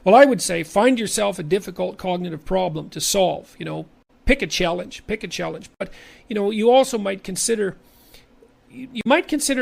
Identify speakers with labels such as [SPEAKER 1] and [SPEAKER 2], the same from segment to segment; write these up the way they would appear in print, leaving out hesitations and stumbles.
[SPEAKER 1] Well, I would say find yourself a difficult cognitive problem to solve. Pick a challenge, But, you also might consider,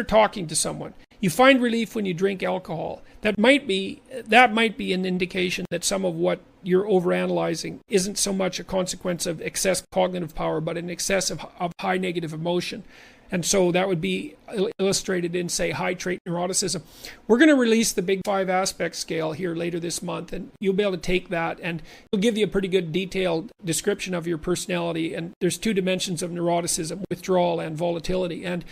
[SPEAKER 1] talking to someone. You find relief when you drink alcohol. That might be an indication that some of what you're overanalyzing isn't so much a consequence of excess cognitive power, but an excess of high negative emotion. And so that would be illustrated in, say, high trait neuroticism. We're going to release the Big 5 aspect scale here later this month, and you'll be able to take that, and it'll give you a pretty good detailed description of your personality. And there's 2 dimensions of neuroticism: withdrawal and volatility. And,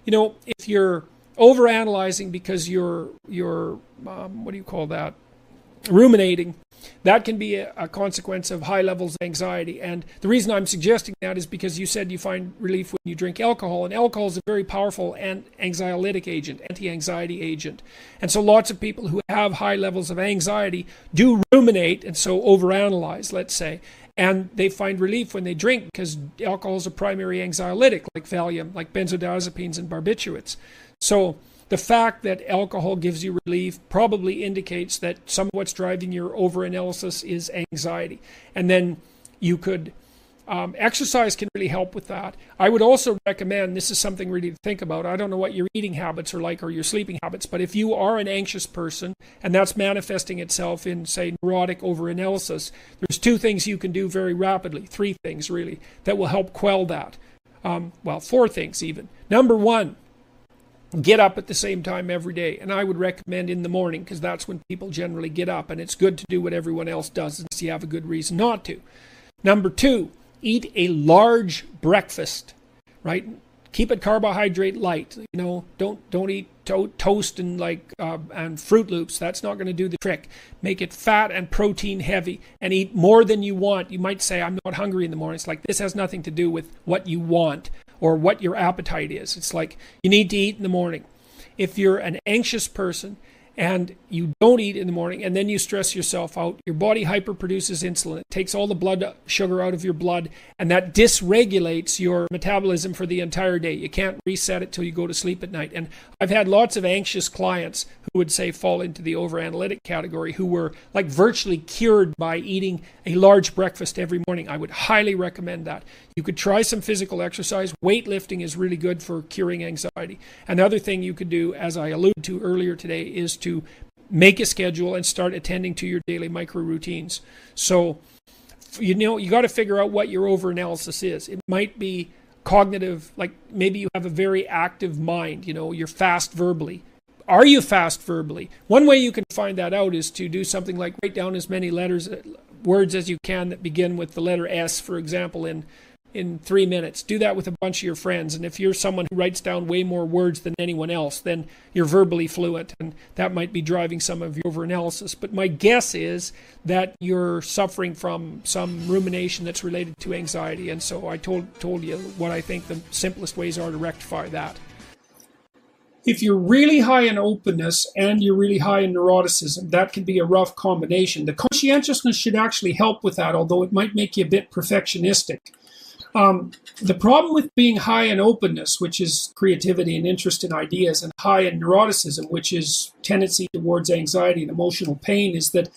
[SPEAKER 1] if you're overanalyzing because you're what do you call that? Ruminating, that can be a consequence of high levels of anxiety. And the reason I'm suggesting that is because you said you find relief when you drink alcohol, and alcohol is a very powerful anxiolytic agent, anti-anxiety agent. And so lots of people who have high levels of anxiety do ruminate, and so overanalyze, let's say, and they find relief when they drink because alcohol is a primary anxiolytic, like Valium, like benzodiazepines and barbiturates. So the fact that alcohol gives you relief probably indicates that some of what's driving your overanalysis is anxiety. And then you could, exercise can really help with that. I would also recommend, this is something really to think about, I don't know what your eating habits are like or your sleeping habits, but if you are an anxious person and that's manifesting itself in, say, neurotic overanalysis, there's 2 things you can do very rapidly, 3 things really, that will help quell that. 4 things even. Number 1, get up at the same time every day. And I would recommend in the morning, because that's when people generally get up, and it's good to do what everyone else does unless you have a good reason not to. Number 2, eat a large breakfast, right? Keep it carbohydrate light. Don't eat toast and and Fruit Loops. That's not going to do the trick. Make it fat and protein heavy, and eat more than you want. You might say, I'm not hungry in the morning. It's like, this has nothing to do with what you want or what your appetite is. It's like, you need to eat in the morning. If you're an anxious person and you don't eat in the morning and then you stress yourself out, your body hyperproduces insulin. It takes all the blood sugar out of your blood, and that dysregulates your metabolism for the entire day. You can't reset it till you go to sleep at night. And I've had lots of anxious clients who would say fall into the overanalytic category, who were like virtually cured by eating a large breakfast every morning. I would highly recommend that. You could try some physical exercise. Weightlifting is really good for curing anxiety. Another thing you could do, as I alluded to earlier today, is to make a schedule and start attending to your daily micro routines. So, you got to figure out what your overanalysis is. It might be cognitive, like maybe you have a very active mind, you're fast verbally. Are you fast verbally? One way you can find that out is to do something like write down as many words as you can that begin with the letter S, for example, in 3 minutes. Do that with a bunch of your friends. And if you're someone who writes down way more words than anyone else, then you're verbally fluent, and that might be driving some of your overanalysis. But my guess is that you're suffering from some rumination that's related to anxiety. And so I told you what I think the simplest ways are to rectify that. If you're really high in openness and you're really high in neuroticism, that can be a rough combination. The conscientiousness should actually help with that, although it might make you a bit perfectionistic. The problem with being high in openness, which is creativity and interest in ideas, and high in neuroticism, which is tendency towards anxiety and emotional pain, is that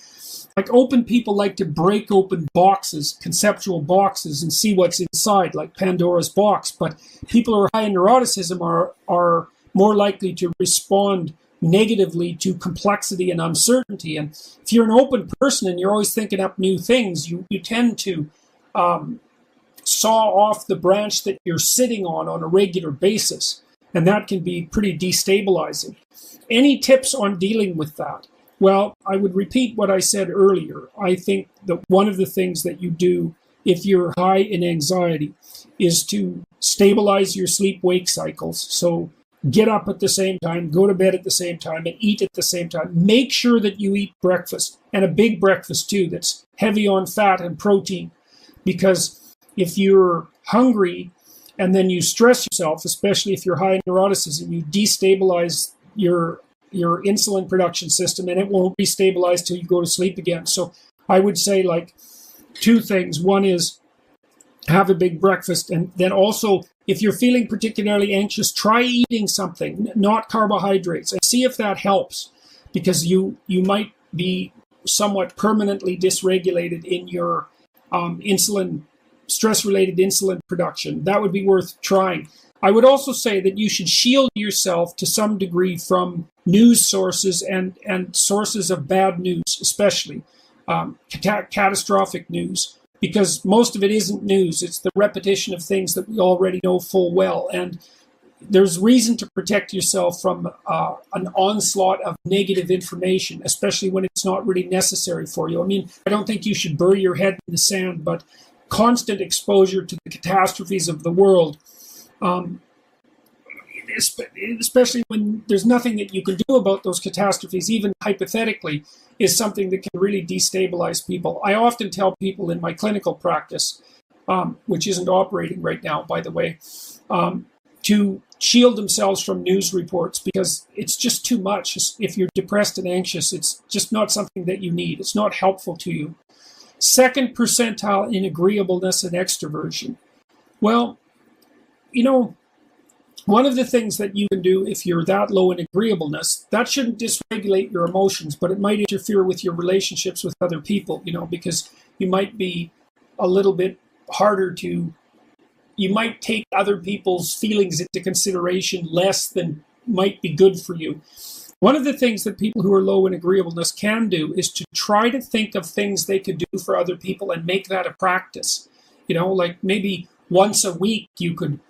[SPEAKER 1] open people like to break open boxes, conceptual boxes, and see what's inside, like Pandora's box. But people who are high in neuroticism are more likely to respond negatively to complexity and uncertainty. And if you're an open person and you're always thinking up new things, you tend to saw off the branch that you're sitting on a regular basis. And that can be pretty destabilizing. Any tips on dealing with that? Well, I would repeat what I said earlier. I think that one of the things that you do if you're high in anxiety is to stabilize your sleep-wake cycles. So get up at the same time, go to bed at the same time, and eat at the same time. Make sure that you eat breakfast, and a big breakfast too, that's heavy on fat and protein. Because if you're hungry and then you stress yourself, especially if you're high in neuroticism, you destabilize your insulin production system, and it won't be stabilized till you go to sleep again. So I would say 2 things. One is have a big breakfast, and then also, if you're feeling particularly anxious, try eating something, not carbohydrates, and see if that helps, because you might be somewhat permanently dysregulated in your stress-related insulin production, that would be worth trying. I would also say that you should shield yourself to some degree from news sources and sources of bad news, especially catastrophic news, because most of it isn't news. It's the repetition of things that we already know full well. And there's reason to protect yourself from an onslaught of negative information, especially when it's not really necessary for you. I mean, I don't think you should bury your head in the sand, but constant exposure to the catastrophes of the world, especially when there's nothing that you can do about those catastrophes, even hypothetically, is something that can really destabilize people. I often tell people in my clinical practice, which isn't operating right now, by the way, to shield themselves from news reports, because it's just too much. If you're depressed and anxious, it's just not something that you need. It's not helpful to you. Second percentile in agreeableness and extroversion. Well, you know, one of the things that you can do if you're that low in agreeableness, that shouldn't dysregulate your emotions, but it might interfere with your relationships with other people, you know, because you might be a little bit harder to, you might take other people's feelings into consideration less than might be good for you. One of the things that people who are low in agreeableness can do is to try to think of things they could do for other people and make that a practice. You know, like maybe once a week you could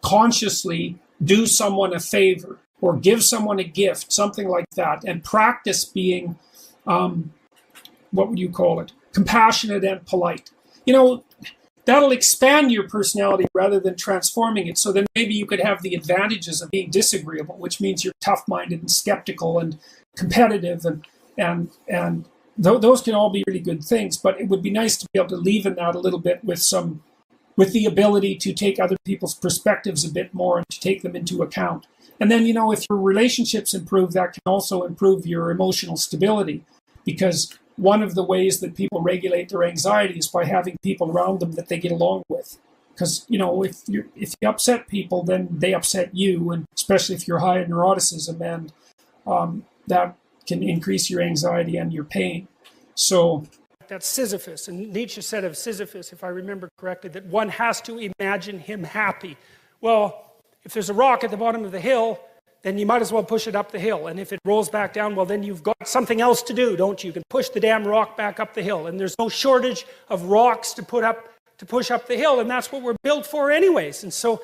[SPEAKER 1] consciously do someone a favor or give someone a gift, something like that, and practice being, what would you call it, compassionate and polite. You know, that'll expand your personality rather than transforming it. So then maybe you could have the advantages of being disagreeable, which means you're tough-minded and skeptical and competitive, and those can all be really good things. But it would be nice to be able to leaven that a little bit with the ability to take other people's perspectives a bit more and to take them into account. And then, you know, if your relationships improve, that can also improve your emotional stability, because one of the ways that people regulate their anxiety is by having people around them that they get along with. Because, you know, if you upset people, then they upset you, and especially if you're high in neuroticism, and that can increase your anxiety and your pain. So that's Sisyphus, and Nietzsche said of Sisyphus, if I remember correctly, that one has to imagine him happy. Well, if there's a rock at the bottom of the hill, then you might as well push it up the hill. And if it rolls back down, well, then you've got something else to do, don't you? You can push the damn rock back up the hill. And there's no shortage of rocks to push up the hill, and that's what we're built for anyways. And so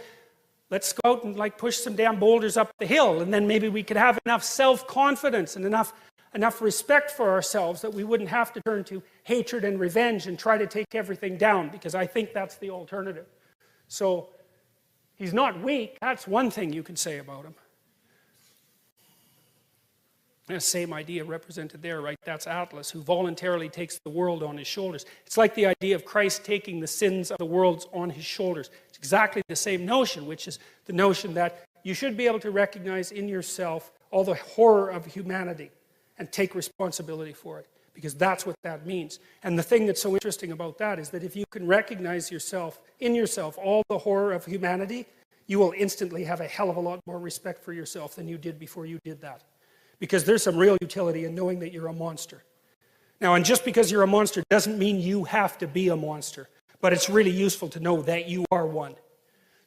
[SPEAKER 1] let's go out and like push some damn boulders up the hill, and then maybe we could have enough self-confidence and enough respect for ourselves that we wouldn't have to turn to hatred and revenge and try to take everything down, because I think that's the alternative. So he's not weak. That's one thing you can say about him. The same idea represented there, right? That's Atlas, who voluntarily takes the world on his shoulders. It's like the idea of Christ taking the sins of the world on his shoulders. It's exactly the same notion, which is the notion that you should be able to recognize in yourself all the horror of humanity and take responsibility for it, because that's what that means. And the thing that's so interesting about that is that if you can recognize in yourself all the horror of humanity, you will instantly have a hell of a lot more respect for yourself than you did before you did that. Because there's some real utility in knowing that you're a monster. Now, and just because you're a monster doesn't mean you have to be a monster, but it's really useful to know that you are one.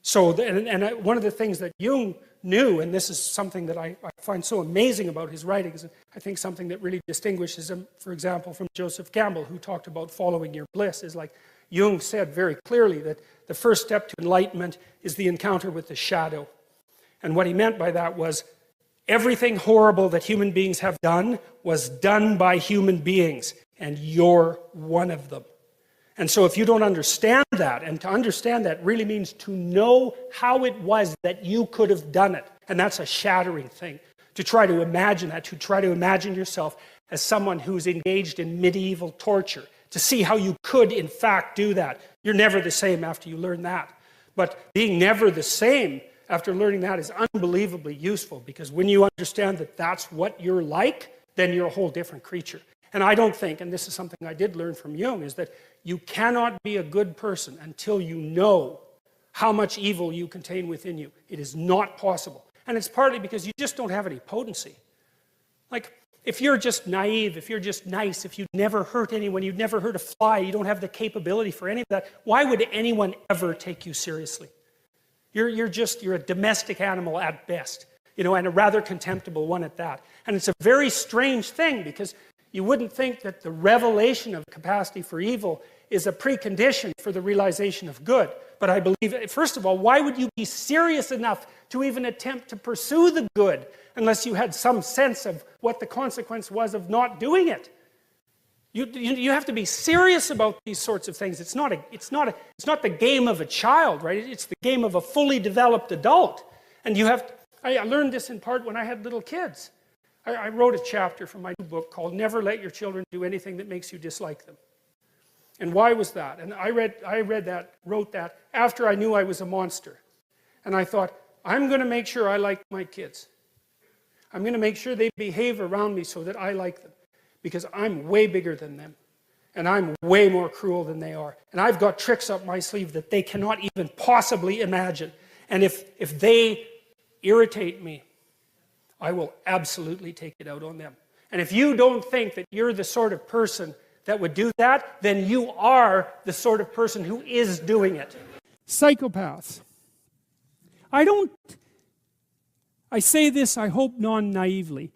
[SPEAKER 1] So, one of the things that Jung knew, and this is something that I find so amazing about his writings, and I think something that really distinguishes him, for example, from Joseph Campbell, who talked about following your bliss, is like Jung said very clearly that the first step to enlightenment is the encounter with the shadow. And what he meant by that was, everything horrible that human beings have done was done by human beings, and you're one of them. And so if you don't understand that, and to understand that really means to know how it was that you could have done it. And that's a shattering thing. To try to imagine that, to try to imagine yourself as someone who's engaged in medieval torture, to see how you could in fact do that. You're never the same after you learn that. But being never the same after learning that is unbelievably useful, because when you understand that that's what you're like, then you're a whole different creature. And I don't think, and this is something I did learn from Jung, is that you cannot be a good person until you know how much evil you contain within you. It is not possible. And it's partly because you just don't have any potency. Like,
[SPEAKER 2] If you're just naive, if you're just nice, if you'd never hurt anyone, you'd never hurt a fly, you don't have the capability for any of that, why would anyone ever take you seriously? You're a domestic animal at best, and a rather contemptible one at that. And it's a very strange thing, because you wouldn't think that the revelation of capacity for evil is a precondition for the realization of good. But I believe, first of all, why would you be serious enough to even attempt to pursue the good unless you had some sense of what the consequence was of not doing it? You have to be serious about these sorts of things. It's not the game of a child, right? It's the game of a fully developed adult. And I learned this in part when I had little kids. I wrote a chapter from my new book called Never Let Your Children Do Anything That Makes You Dislike Them. And why was that? And I wrote that after I knew I was a monster. And I thought, I'm going to make sure I like my kids. I'm going to make sure they behave around me so that I like them. Because I'm way bigger than them. And I'm way more cruel than they are. And I've got tricks up my sleeve that they cannot even possibly imagine. And if they irritate me, I will absolutely take it out on them. And if you don't think that you're the sort of person that would do that, then you are the sort of person who is doing it.
[SPEAKER 3] Psychopaths. I say this, I hope, non-naively.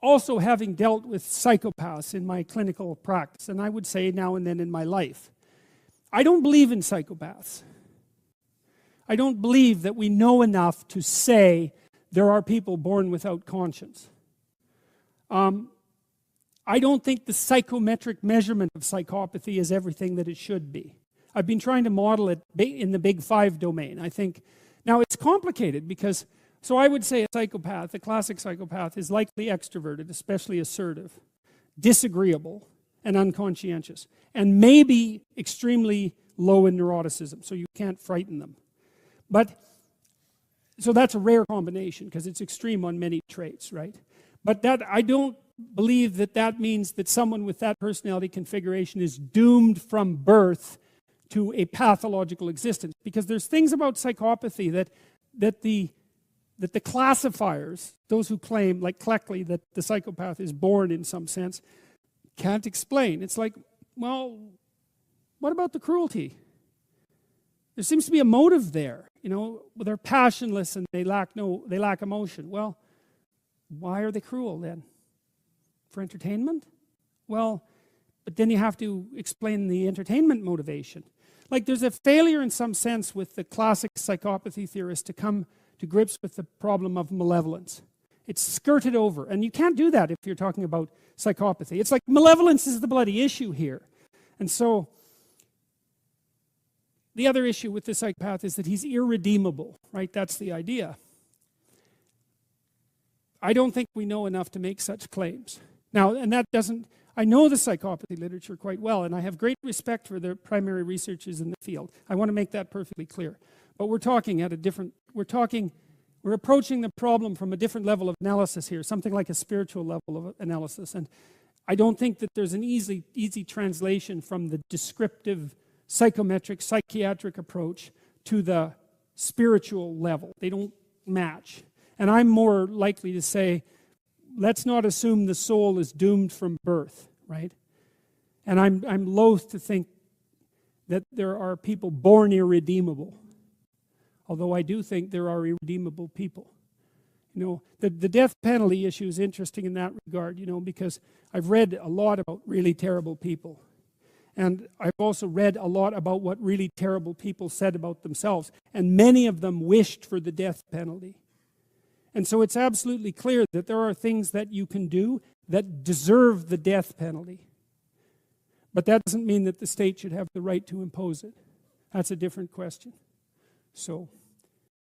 [SPEAKER 3] Also having dealt with psychopaths in my clinical practice, and I would say now and then in my life, I don't believe in psychopaths. I don't believe that we know enough to say there are people born without conscience. I don't think the psychometric measurement of psychopathy is everything that it should be. I've been trying to model it in the big 5 domain. I think, now it's complicated because, so I would say a psychopath, a classic psychopath, is likely extroverted, especially assertive, disagreeable, and unconscientious, and maybe extremely low in neuroticism, so you can't frighten them. So that's a rare combination because it's extreme on many traits, right? But I don't believe that means that someone with that personality configuration is doomed from birth to a pathological existence. Because there's things about psychopathy that the classifiers, those who claim, like Cleckley, that the psychopath is born in some sense, can't explain. It's like, well, what about the cruelty? There seems to be a motive there. They're passionless and they lack emotion. Well, why are they cruel then? For entertainment? Well, but then you have to explain the entertainment motivation. Like there's a failure in some sense with the classic psychopathy theorists to come to grips with the problem of malevolence. It's skirted over, and you can't do that if you're talking about psychopathy. It's like malevolence is the bloody issue here. And so the other issue with the psychopath is that he's irredeemable, right? That's the idea. I don't think we know enough to make such claims. Now, and that doesn't, I know the psychopathy literature quite well, and I have great respect for the primary researchers in the field. I want to make that perfectly clear. But we're talking at a different, we're approaching the problem from a different level of analysis here, something like a spiritual level of analysis. And I don't think that there's an easy translation from the descriptive, psychometric, psychiatric approach to the spiritual level. They don't match. And I'm more likely to say, let's not assume the soul is doomed from birth, right? And I'm loath to think that there are people born irredeemable. Although I do think there are irredeemable people. The death penalty issue is interesting in that regard, because I've read a lot about really terrible people. And I've also read a lot about what really terrible people said about themselves. And many of them wished for the death penalty. And so it's absolutely clear that there are things that you can do that deserve the death penalty. But that doesn't mean that the state should have the right to impose it. That's a different question. So